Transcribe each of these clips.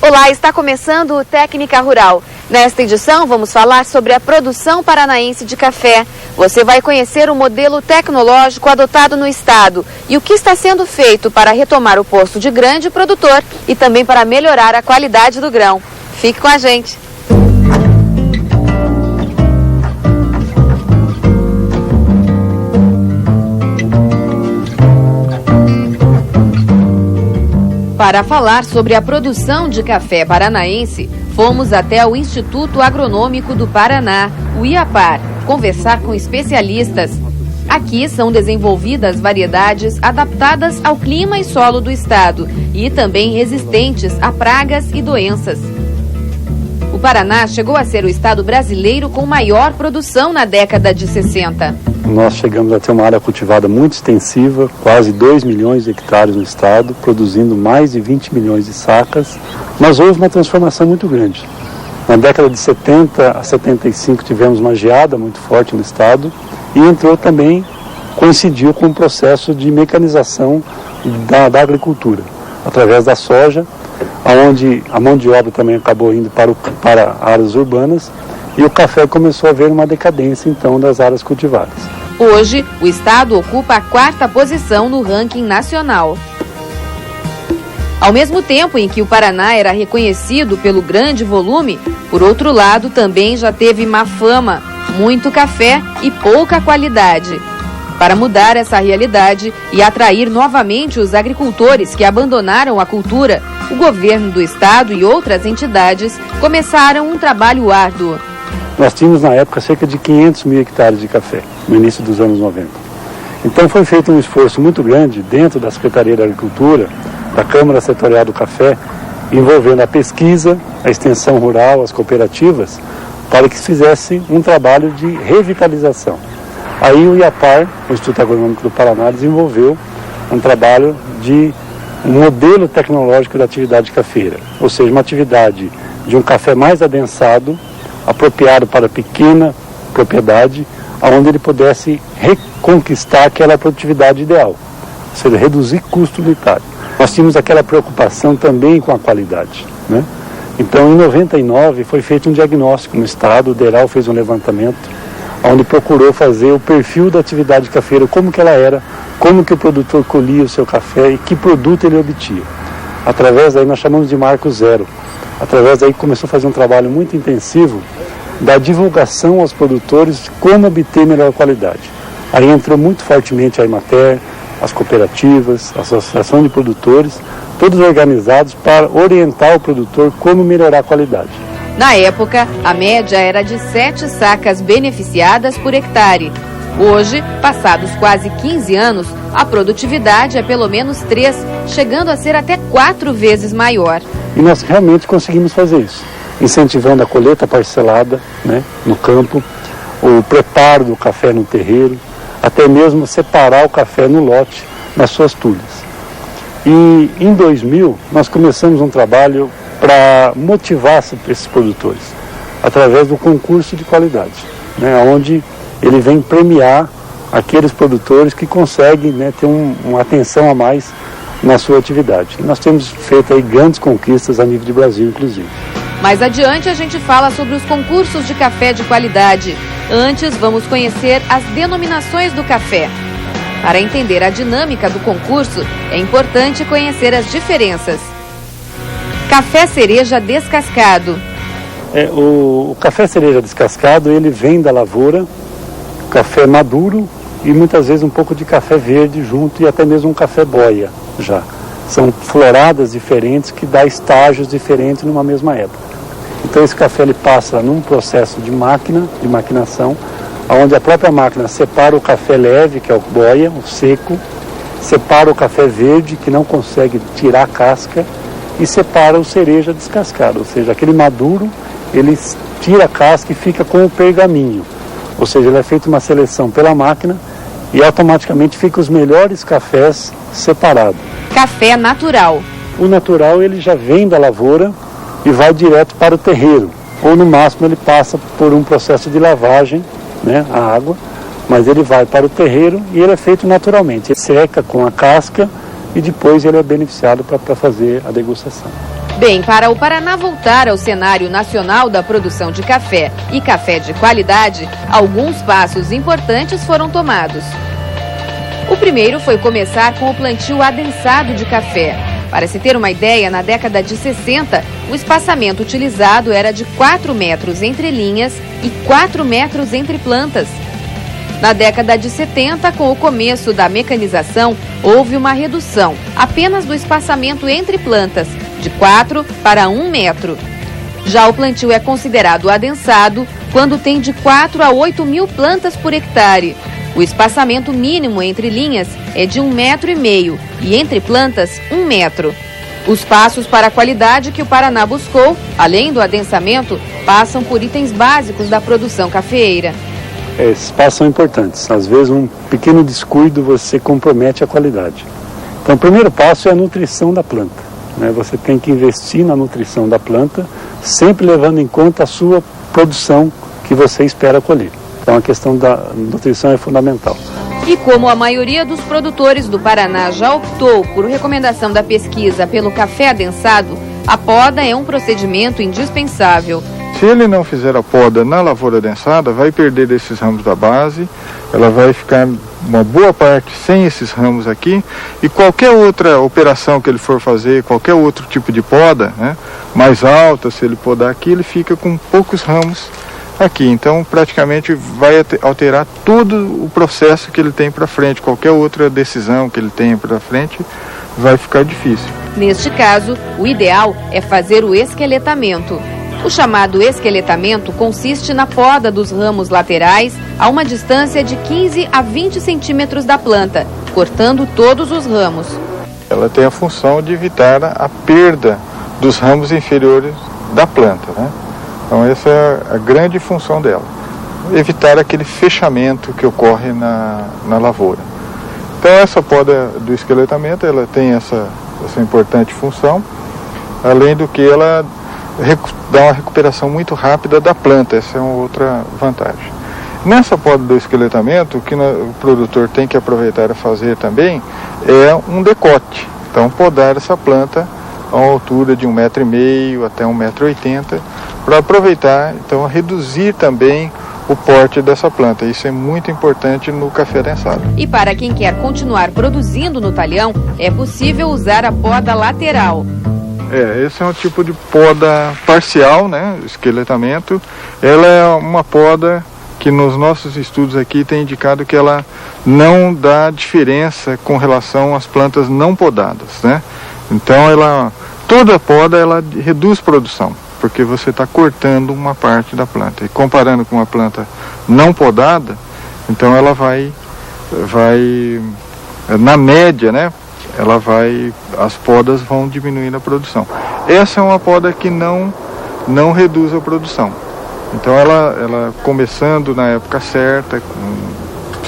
Olá, está começando o Técnica Rural. Nesta edição vamos falar sobre a produção paranaense de café. Você vai conhecer o modelo tecnológico adotado no estado e o que está sendo feito para retomar o posto de grande produtor e também para melhorar a qualidade do grão. Fique com a gente. Para falar sobre a produção de café paranaense, fomos até o Instituto Agronômico do Paraná, o IAPAR, conversar com especialistas. Aqui são desenvolvidas variedades adaptadas ao clima e solo do estado e também resistentes a pragas e doenças. O Paraná chegou a ser o estado brasileiro com maior produção na década de 60. Nós chegamos a ter uma área cultivada muito extensiva, quase 2 milhões de hectares no estado, produzindo mais de 20 milhões de sacas, mas houve uma transformação muito grande. Na década de 70 a 75 tivemos uma geada muito forte no estado e entrou também, coincidiu com o processo de mecanização da agricultura, através da soja, onde a mão de obra também acabou indo para áreas urbanas e o café começou a ver uma decadência então das áreas cultivadas. Hoje, o estado ocupa a 4ª posição no ranking nacional. Ao mesmo tempo em que o Paraná era reconhecido pelo grande volume, por outro lado também já teve má fama, muito café e pouca qualidade. Para mudar essa realidade e atrair novamente os agricultores que abandonaram a cultura, o governo do estado e outras entidades começaram um trabalho árduo. Nós tínhamos na época cerca de 500 mil hectares de café, no início dos anos 90. Então foi feito um esforço muito grande dentro da Secretaria da Agricultura, da Câmara Setorial do Café, envolvendo a pesquisa, a extensão rural, as cooperativas, para que se fizesse um trabalho de revitalização. Aí o IAPAR, o Instituto Agronômico do Paraná, desenvolveu um trabalho de um modelo tecnológico da atividade cafeira, ou seja, uma atividade de um café mais adensado, apropriado para pequena propriedade, onde ele pudesse reconquistar aquela produtividade ideal, ou seja, reduzir custo unitário. Nós tínhamos aquela preocupação também com a qualidade, né? Então, em 99, foi feito um diagnóstico no estado, o DERAL fez um levantamento, onde procurou fazer o perfil da atividade cafeira, como que ela era, como que o produtor colhia o seu café e que produto ele obtinha. Através daí nós chamamos de marco zero. Através daí começou a fazer um trabalho muito intensivo da divulgação aos produtores de como obter melhor qualidade. Aí entrou muito fortemente a Emater, as cooperativas, a associação de produtores, todos organizados para orientar o produtor como melhorar a qualidade. Na época, a média era de 7 sacas beneficiadas por hectare. Hoje, passados quase 15 anos, a produtividade é pelo menos 3, chegando a ser até 4 vezes maior. E nós realmente conseguimos fazer isso, incentivando a colheita parcelada, né, no campo, o preparo do café no terreiro, até mesmo separar o café no lote nas suas tulhas. E em 2000 nós começamos um trabalho para motivar esses produtores, através do concurso de qualidade, né, onde ele vem premiar aqueles produtores que conseguem, né, ter uma atenção a mais na sua atividade. E nós temos feito aí grandes conquistas a nível de Brasil, inclusive. Mais adiante a gente fala sobre os concursos de café de qualidade. Antes, vamos conhecer as denominações do café. Para entender a dinâmica do concurso, é importante conhecer as diferenças. Café cereja descascado. O café cereja descascado, ele vem da lavoura, café maduro e muitas vezes um pouco de café verde junto e até mesmo um café boia já. São floradas diferentes que dá estágios diferentes numa mesma época. Então esse café ele passa num processo de maquinação, onde a própria máquina separa o café leve, que é o boia, o seco, separa o café verde, que não consegue tirar a casca, e separa o cereja descascado, ou seja, aquele maduro, ele tira a casca e fica com o pergaminho. Ou seja, ele é feita uma seleção pela máquina e automaticamente fica os melhores cafés separados. Café natural. O natural ele já vem da lavoura e vai direto para o terreiro, ou no máximo ele passa por um processo de lavagem, né, a água, mas ele vai para o terreiro e ele é feito naturalmente. Ele seca com a casca e depois ele é beneficiado para fazer a degustação. Bem, para o Paraná voltar ao cenário nacional da produção de café e café de qualidade, alguns passos importantes foram tomados. O primeiro foi começar com o plantio adensado de café. Para se ter uma ideia, na década de 60, o espaçamento utilizado era de 4 metros entre linhas e 4 metros entre plantas. Na década de 70, com o começo da mecanização, houve uma redução apenas do espaçamento entre plantas, de 4 para 1 metro. Já o plantio é considerado adensado quando tem de 4 a 8 mil plantas por hectare. O espaçamento mínimo entre linhas é de 1,5 metro e entre plantas 1 metro. Os passos para a qualidade que o Paraná buscou, além do adensamento, passam por itens básicos da produção cafeeira. Esses passos são importantes. Às vezes um pequeno descuido você compromete a qualidade. Então o primeiro passo é a nutrição da planta, né? Você tem que investir na nutrição da planta, sempre levando em conta a sua produção que você espera colher. Então a questão da nutrição é fundamental. E como a maioria dos produtores do Paraná já optou por recomendação da pesquisa pelo café adensado, a poda é um procedimento indispensável. Se ele não fizer a poda na lavoura adensada, vai perder esses ramos da base, ela vai ficar uma boa parte sem esses ramos aqui, e qualquer outra operação que ele for fazer, qualquer outro tipo de poda, né, mais alta, se ele podar aqui, ele fica com poucos ramos aqui. Então praticamente vai alterar todo o processo que ele tem para frente, qualquer outra decisão que ele tenha para frente vai ficar difícil. Neste caso, o ideal é fazer o esqueletamento. O chamado esqueletamento consiste na poda dos ramos laterais a uma distância de 15 a 20 centímetros da planta, cortando todos os ramos. Ela tem a função de evitar a perda dos ramos inferiores da planta, né? Então essa é a grande função dela, evitar aquele fechamento que ocorre na lavoura. Então essa poda do esqueletamento, ela tem essa importante função, além do que ela dá uma recuperação muito rápida da planta, essa é uma outra vantagem. Nessa poda do esqueletamento, o que o produtor tem que aproveitar a fazer também é um decote. Então podar essa planta a uma altura de 1,5 metro até 1,80 m, para aproveitar, então, reduzir também o porte dessa planta. Isso é muito importante no café adensado. E para quem quer continuar produzindo no talhão, é possível usar a poda lateral. Esse é um tipo de poda parcial, né, esqueletamento. Ela é uma poda que nos nossos estudos aqui tem indicado que ela não dá diferença com relação às plantas não podadas, né? Então toda poda ela reduz produção, porque você está cortando uma parte da planta. E comparando com uma planta não podada, então ela vai na média, né? As podas vão diminuindo a produção. Essa é uma poda que não reduz a produção. Então ela começando na época certa,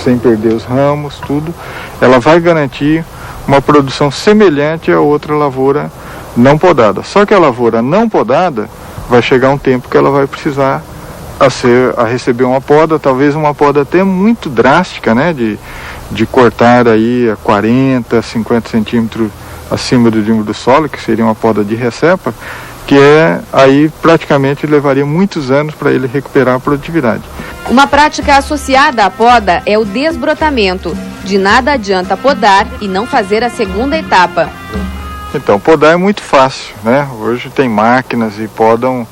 sem perder os ramos, tudo, ela vai garantir uma produção semelhante a outra lavoura não podada. Só que a lavoura não podada vai chegar um tempo que ela vai precisar a receber uma poda, talvez uma poda até muito drástica, né, de cortar aí a 40, 50 centímetros acima do nível do solo, que seria uma poda de recepa, que aí praticamente levaria muitos anos para ele recuperar a produtividade. Uma prática associada à poda é o desbrotamento. De nada adianta podar e não fazer a segunda etapa. Então, podar é muito fácil, né? Hoje tem máquinas e podam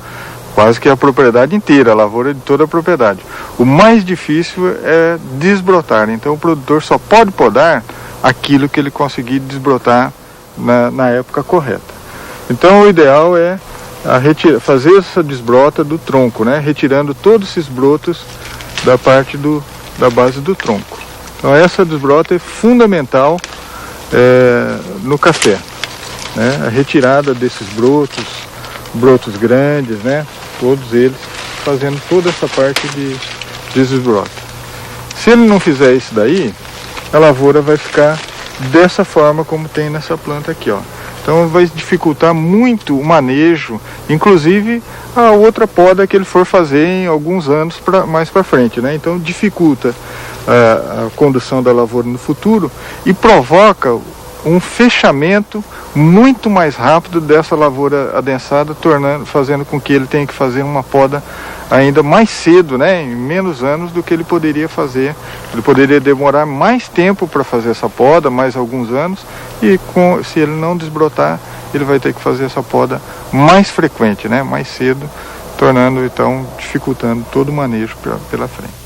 quase que a propriedade inteira, a lavoura de toda a propriedade. O mais difícil é desbrotar. Então o produtor só pode podar aquilo que ele conseguir desbrotar na época correta. Então o ideal é fazer essa desbrota do tronco, né? Retirando todos esses brotos da parte da base do tronco. Então essa desbrota é fundamental no café, né? A retirada desses brotos grandes, né? Todos eles, fazendo toda essa parte de desbrota. Se ele não fizer isso daí, a lavoura vai ficar dessa forma como tem nessa planta aqui, ó. Então vai dificultar muito o manejo, inclusive a outra poda que ele for fazer em alguns anos mais para frente, né? Então dificulta a condução da lavoura no futuro e provoca um fechamento muito mais rápido dessa lavoura adensada, fazendo com que ele tenha que fazer uma poda ainda mais cedo, né, em menos anos do que ele poderia fazer. Ele poderia demorar mais tempo para fazer essa poda, mais alguns anos, e se ele não desbrotar, ele vai ter que fazer essa poda mais frequente, né, mais cedo, tornando, então, dificultando todo o manejo pela frente.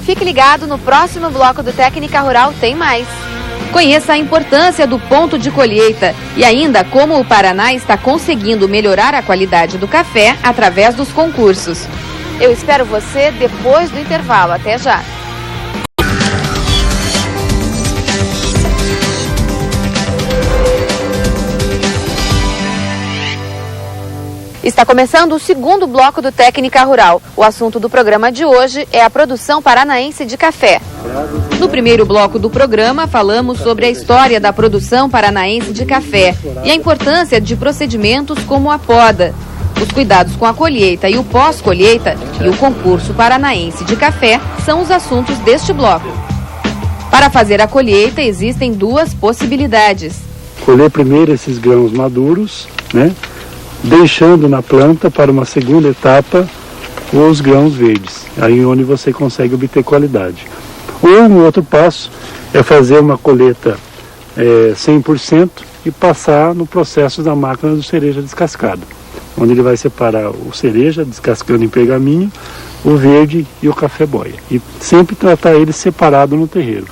Fique ligado, no próximo bloco do Técnica Rural tem mais. Conheça a importância do ponto de colheita e ainda como o Paraná está conseguindo melhorar a qualidade do café através dos concursos. Eu espero você depois do intervalo. Até já! Está começando o segundo bloco do Técnica Rural. O assunto do programa de hoje é a produção paranaense de café. No primeiro bloco do programa, falamos sobre a história da produção paranaense de café e a importância de procedimentos como a poda, os cuidados com a colheita e o pós-colheita e o concurso paranaense de café são os assuntos deste bloco. Para fazer a colheita, existem duas possibilidades. Colher primeiro esses grãos maduros, né? Deixando na planta para uma segunda etapa os grãos verdes, aí onde você consegue obter qualidade. Ou um outro passo é fazer uma colheita 100% e passar no processo da máquina do cereja descascado, onde ele vai separar o cereja descascando em pergaminho, o verde e o café boia. E sempre tratar eles separado no terreiro,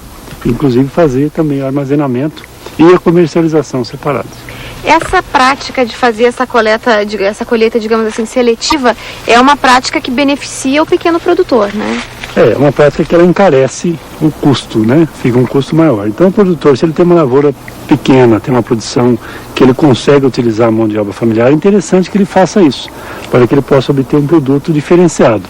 inclusive fazer também o armazenamento e a comercialização separados. Essa prática de fazer essa colheita, digamos assim, seletiva, é uma prática que beneficia o pequeno produtor, né? É uma prática que ela encarece o custo, né? Fica um custo maior. Então o produtor, se ele tem uma lavoura pequena, tem uma produção que ele consegue utilizar a mão de obra familiar, é interessante que ele faça isso, para que ele possa obter um produto diferenciado.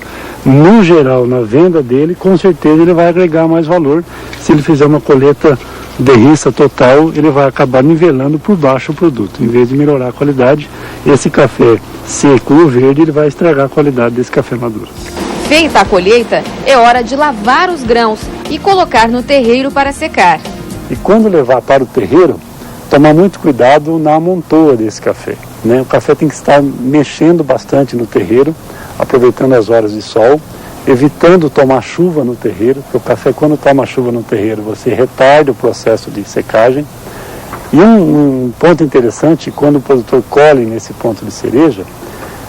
No geral, na venda dele, com certeza ele vai agregar mais valor. Se ele fizer uma colheita derriça total, ele vai acabar nivelando por baixo o produto. Em vez de melhorar a qualidade, esse café seco ou verde, ele vai estragar a qualidade desse café maduro. Feita a colheita, é hora de lavar os grãos e colocar no terreiro para secar. E quando levar para o terreiro, tomar muito cuidado na amontoa desse café, né? O café tem que estar mexendo bastante no terreiro, aproveitando as horas de sol, evitando tomar chuva no terreiro, porque o café, quando toma chuva no terreiro, você retarda o processo de secagem. E um ponto interessante, quando o produtor colhe nesse ponto de cereja,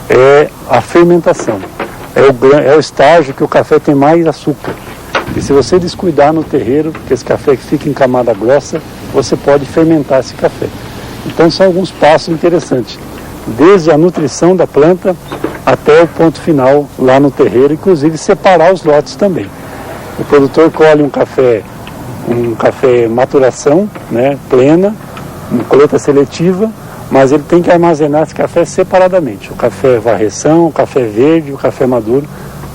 é a fermentação. É o estágio que o café tem mais açúcar. E se você descuidar no terreiro, que esse café fica em camada grossa, você pode fermentar esse café. Então são alguns passos interessantes, desde a nutrição da planta até o ponto final lá no terreiro, inclusive separar os lotes também. O produtor colhe um café maturação, né, plena, uma colheita seletiva, mas ele tem que armazenar esse café separadamente. O café varreção, o café verde, o café maduro,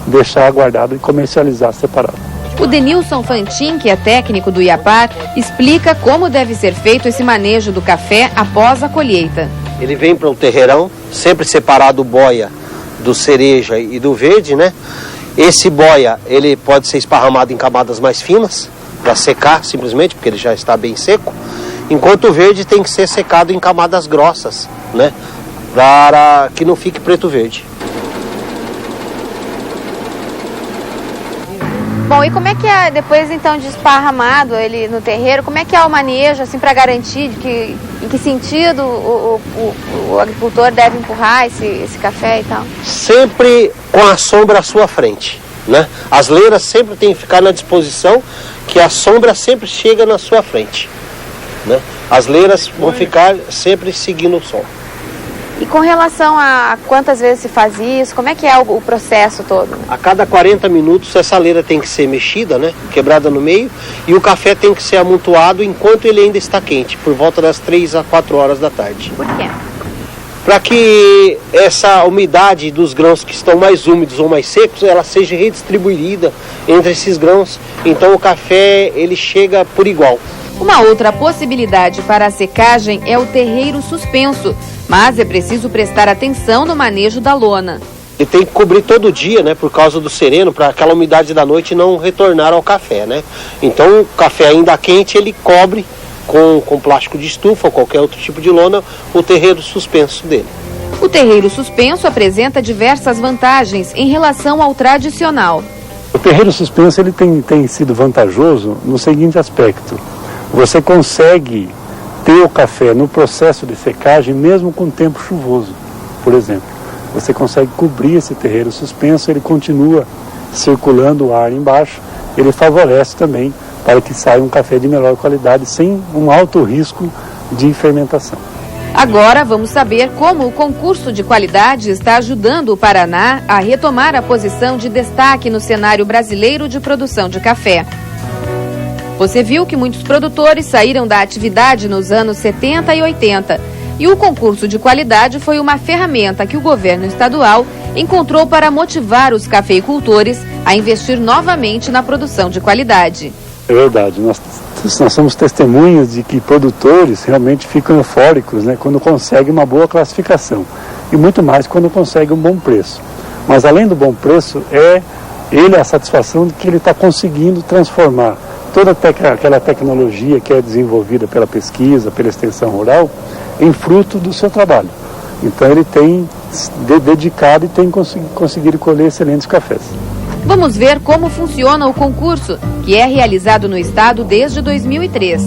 deixar guardado e comercializar separado. O Denilson Fantin, que é técnico do IAPAR, explica como deve ser feito esse manejo do café após a colheita. Ele vem para o terreirão, sempre separado o boia do cereja e do verde, né? Esse boia, ele pode ser esparramado em camadas mais finas, para secar simplesmente, porque ele já está bem seco, enquanto o verde tem que ser secado em camadas grossas, né? Para que não fique preto verde. Bom, e como é que é, depois então de esparramado ele no terreiro, como é que é o manejo, assim, para garantir em que sentido o agricultor deve empurrar esse café e tal? Sempre com a sombra à sua frente, né? As leiras sempre têm que ficar na disposição que a sombra sempre chega na sua frente, né? As leiras vão ficar sempre seguindo o sol. E com relação a quantas vezes se faz isso, como é que é o processo todo? A cada 40 minutos essa leira tem que ser mexida, né? Quebrada no meio, e o café tem que ser amontoado enquanto ele ainda está quente, por volta das 3 a 4 horas da tarde. Por quê? Para que essa umidade dos grãos que estão mais úmidos ou mais secos, ela seja redistribuída entre esses grãos, então o café ele chega por igual. Uma outra possibilidade para a secagem é o terreiro suspenso, mas é preciso prestar atenção no manejo da lona. Ele tem que cobrir todo dia, né, por causa do sereno, para aquela umidade da noite não retornar ao café, né? Então, o café ainda quente, ele cobre com plástico de estufa ou qualquer outro tipo de lona o terreiro suspenso dele. O terreiro suspenso apresenta diversas vantagens em relação ao tradicional. O terreiro suspenso ele tem sido vantajoso no seguinte aspecto: você consegue ter o café no processo de secagem mesmo com tempo chuvoso, por exemplo. Você consegue cobrir esse terreiro suspenso, ele continua circulando o ar embaixo, ele favorece também para que saia um café de melhor qualidade sem um alto risco de fermentação. Agora vamos saber como o concurso de qualidade está ajudando o Paraná a retomar a posição de destaque no cenário brasileiro de produção de café. Você viu que muitos produtores saíram da atividade nos anos 70 e 80. E o concurso de qualidade foi uma ferramenta que o governo estadual encontrou para motivar os cafeicultores a investir novamente na produção de qualidade. É verdade, nós somos testemunhas de que produtores realmente ficam eufóricos, né, quando conseguem uma boa classificação. E muito mais quando conseguem um bom preço. Mas além do bom preço, é a satisfação de que ele está conseguindo transformar toda aquela tecnologia que é desenvolvida pela pesquisa, pela extensão rural, em fruto do seu trabalho. Então ele tem dedicado e tem conseguido colher excelentes cafés. Vamos ver como funciona o concurso, que é realizado no estado desde 2003.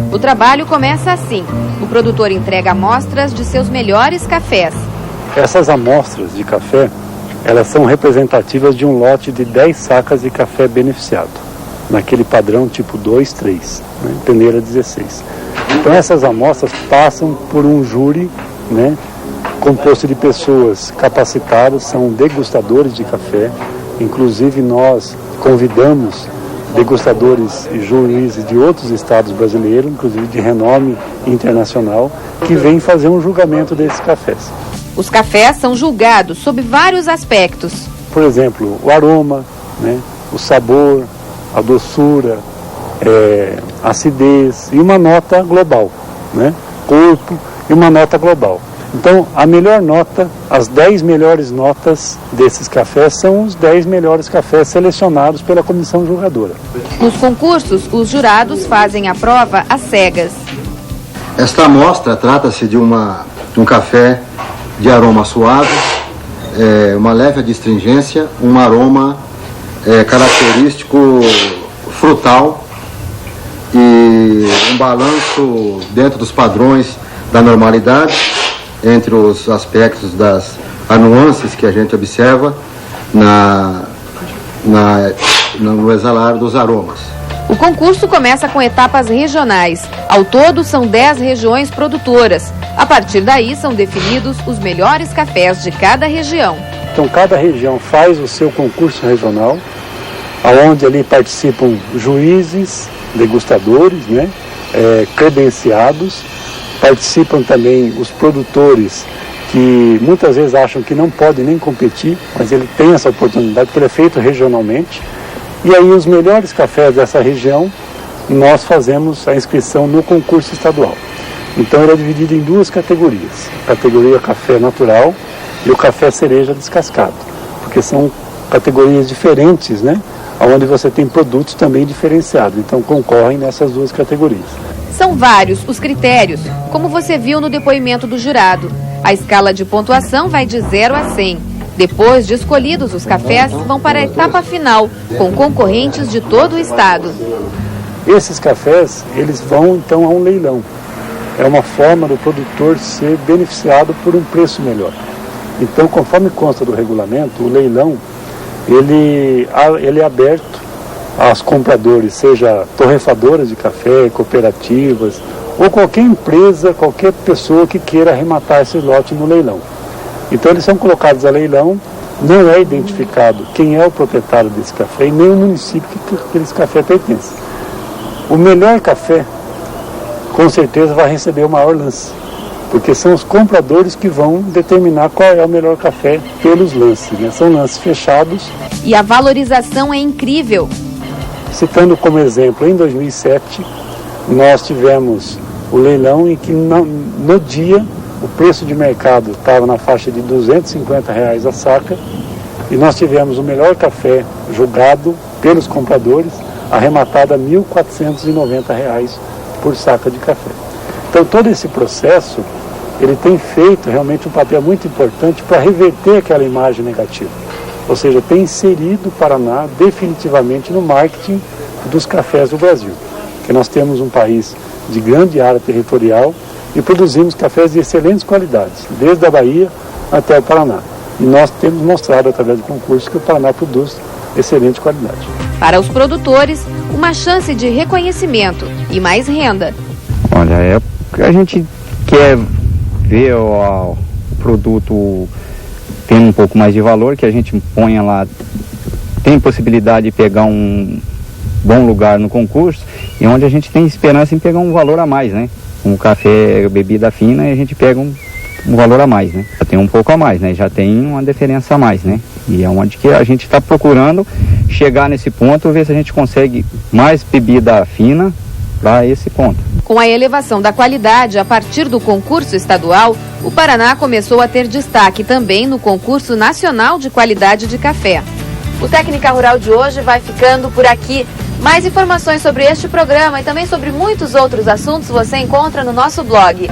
O trabalho começa assim: o produtor entrega amostras de seus melhores cafés. Essas amostras de café, elas são representativas de um lote de 10 sacas de café beneficiado, naquele padrão tipo 2, 3, né, peneira 16. Então essas amostras passam por um júri, né, composto de pessoas capacitadas, são degustadores de café. Inclusive nós convidamos degustadores e juízes de outros estados brasileiros, inclusive de renome internacional, que vêm fazer um julgamento desses cafés. Os cafés são julgados sob vários aspectos. Por exemplo, o aroma, né, o sabor, a doçura, a acidez e uma nota global, né, corpo e uma nota global. Então, a melhor nota, as 10 melhores notas desses cafés são os 10 melhores cafés selecionados pela comissão julgadora. Nos concursos, os jurados fazem a prova às cegas. Esta amostra trata-se de um café de aroma suave, uma leve adstringência, um aroma característico frutal e um balanço dentro dos padrões da normalidade, entre os aspectos das nuances que a gente observa no exalar dos aromas. O concurso começa com etapas regionais. Ao todo, são 10 regiões produtoras. A partir daí, são definidos os melhores cafés de cada região. Então, cada região faz o seu concurso regional, onde ali participam juízes, degustadores, né, credenciados. Participam também os produtores que muitas vezes acham que não podem nem competir, mas ele tem essa oportunidade porque ele é feito regionalmente. E aí os melhores cafés dessa região, nós fazemos a inscrição no concurso estadual. Então ele é dividido em duas categorias: a categoria café natural e o café cereja descascado, porque são categorias diferentes, né? Onde você tem produtos também diferenciados, então concorrem nessas duas categorias. São vários os critérios, como você viu no depoimento do jurado. A escala de pontuação vai de 0 a 100. Depois de escolhidos, os cafés vão para a etapa final, com concorrentes de todo o estado. Esses cafés, eles vão então a um leilão. É uma forma do produtor ser beneficiado por um preço melhor. Então, conforme consta do regulamento, o leilão, ele é aberto aos compradores, seja torrefadoras de café, cooperativas, ou qualquer empresa, qualquer pessoa que queira arrematar esse lote no leilão. Então eles são colocados a leilão, não é identificado quem é o proprietário desse café e nem o município que esse café pertence. O melhor café, com certeza, vai receber o maior lance, porque são os compradores que vão determinar qual é o melhor café pelos lances, né? São lances fechados. E a valorização é incrível. Citando como exemplo, em 2007, nós tivemos o leilão em que no dia o preço de mercado estava na faixa de R$250 a saca e nós tivemos o melhor café julgado pelos compradores arrematado a R$1.490 por saca de café. Então todo esse processo ele tem feito realmente um papel muito importante para reverter aquela imagem negativa. Ou seja, tem inserido o Paraná definitivamente no marketing dos cafés do Brasil. Porque nós temos um país de grande área territorial e produzimos cafés de excelentes qualidades, desde a Bahia até o Paraná. E nós temos mostrado através do concurso que o Paraná produz excelente qualidade. Para os produtores, uma chance de reconhecimento e mais renda. Olha, é porque a gente quer ver o produto tendo um pouco mais de valor, que a gente ponha lá, tem possibilidade de pegar um bom lugar no concurso e onde a gente tem esperança em pegar um valor a mais, né? Um café, bebida fina, e a gente pega um valor a mais, né? Já tem um pouco a mais, né? Já tem uma diferença a mais, né? E é onde que a gente está procurando chegar nesse ponto, ver se a gente consegue mais bebida fina para esse ponto. Com a elevação da qualidade a partir do concurso estadual, o Paraná começou a ter destaque também no concurso nacional de qualidade de café. O Técnica Rural de hoje vai ficando por aqui. Mais informações sobre este programa e também sobre muitos outros assuntos você encontra no nosso blog